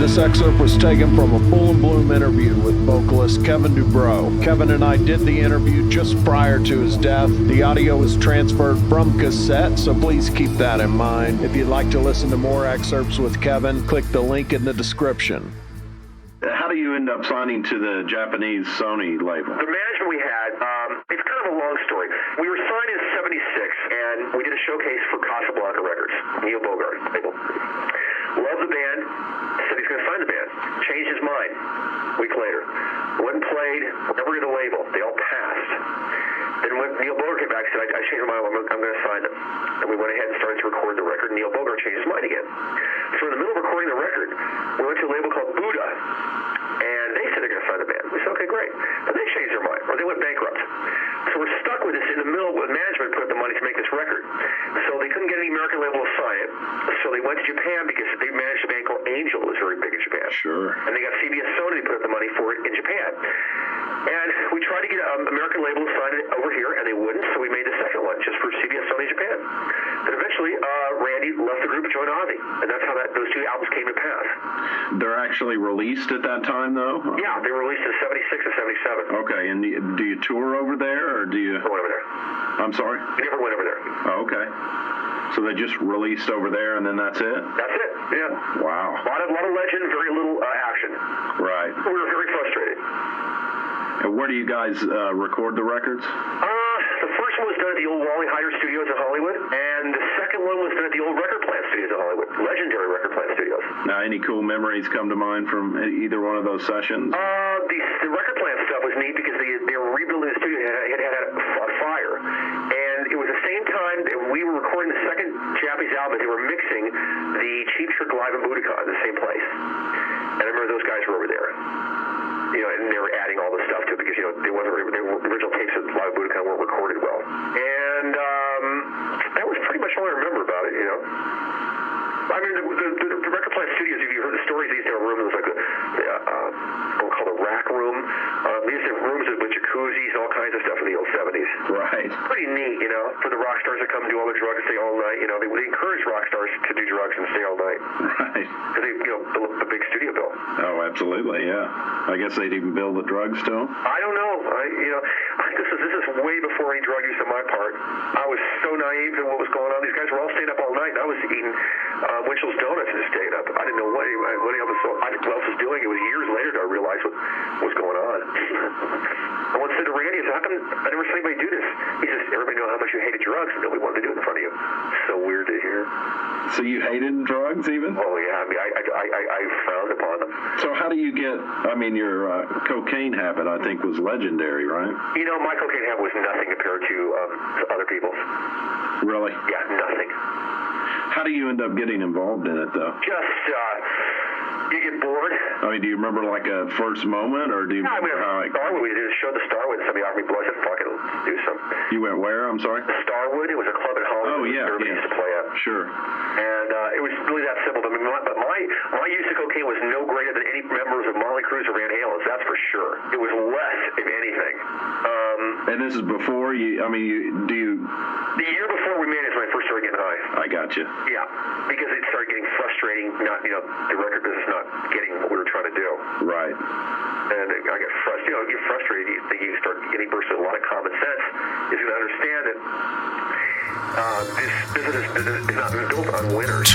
This excerpt was taken from a Full and Bloom interview with vocalist Kevin Dubrow. Kevin and I did the interview just prior to his death. The audio was transferred from cassette, so please keep that in mind. If you'd like to listen to more excerpts with Kevin, click the link in the description. How do you end up signing to the Japanese Sony label? The management we had, it's kind of a long story. We were signed in '76, and we did a showcase for Casablanca Records, Neil Bogart label. Loved the band, said he's going to sign the band. Changed his mind a week later. Went and played, never did a label. They all passed. Then when Neil Bogart came back, he said, I changed my mind, I'm going to sign them. And we went ahead and started to record the record, and Neil Bogart changed his mind again. So in the middle of recording the record, we went to a label called Buddha, and they said they're going to sign the band. We said, okay, great. But they changed their mind, or they went bankrupt. So we're stuck with this in the middle when management put up the money to make this record. So they couldn't get any American label to sign it. So they went to Japan because they managed a band called Angel, was very big in Japan. Sure. And they got CBS Sony to put up the money for it in Japan. And we tried to get an American label to sign it over here, and they wouldn't, so we made the second one just for CBS Sony Japan. But eventually, Randy left the group and joined Ozzy, and that's how those two albums came to pass. They're actually released at that time, though? Yeah, they were released in '76 and '77. Okay, and do you tour over there, or do you... Never went over there. I'm sorry? We never went over there. Oh, okay. So they just released over there, and then that's it? That's it, yeah. Wow. A lot of legend, very little action. Right. We were very frustrated. And where do you guys record the records? The first one was done at the old Wally Heider Studios in Hollywood, and the second one was done at the old Record Plant Studios in Hollywood, legendary Record Plant Studios. Now, any cool memories come to mind from either one of those sessions? The Record Plant stuff was neat because they were rebuilding the studio. It had a fire, and it was the same time that we were recording the second Japanese album. They were mixing the Cheap Trick Live in Budokan in the same place, and I remember those guys were over there. You know, and they were adding all the stuff to it because, you know, the original tapes of Live Budokan weren't recorded well. And that was pretty much all I remember about it, you know. I mean, the Record Plant Studios, if you heard the stories, they used to have a room that was like what we call the rack room. They used to have rooms with jacuzzis and all kinds of stuff in the old 70s. Right. Pretty neat, you know, for the rock stars to come and do all the drugs and stay all night. You know, they encourage rock stars to do drugs and stay all night. Right. Because they, you know, built a big studio bill. Oh, absolutely, yeah. I guess they'd even build the drugs to them? I don't know. This is way before any drug use on my part. I was so naive to what was going on. These guys were all staying up all night, and I was eating Winchell's Donuts and staying up. I didn't know what else was doing. It was years later that I realized what was going on. I once said to Randy, how come I never saw anybody do this? He says, everybody know how much you hated drugs, and nobody wanted to do it in front of you. So weird to hear. So you hated drugs even? Oh, yeah. I mean, I frowned upon them. So how do you get, your cocaine habit, I think, was legendary, right? You know, my cocaine habit was nothing compared to other people's. Really? Yeah, nothing. How do you end up getting involved in it, though? Just, you get bored. I mean, do you remember like a first moment, or do you remember how it... Starwood, we did a show at the Starwood, and somebody offered me blood. I said, fuck it, let's do some. You went where? I'm sorry? Starwood, it was a club in Hollywood. Oh, yeah. Everybody used to play at. Sure. And it was really that simple. I mean, my use of cocaine was no greater than any members of Motley, Crue, or Van Halen's, that's for sure. It was less, if anything. And this is before you, do you... The year before we made it is when I first started getting high. I got you. Yeah, because it started getting frustrating, the record business not getting what we were trying to do. Right. And I get frustrated. You know, you're frustrated. You start getting burst with a lot of common sense. Is going to understand that this business is not built on winners.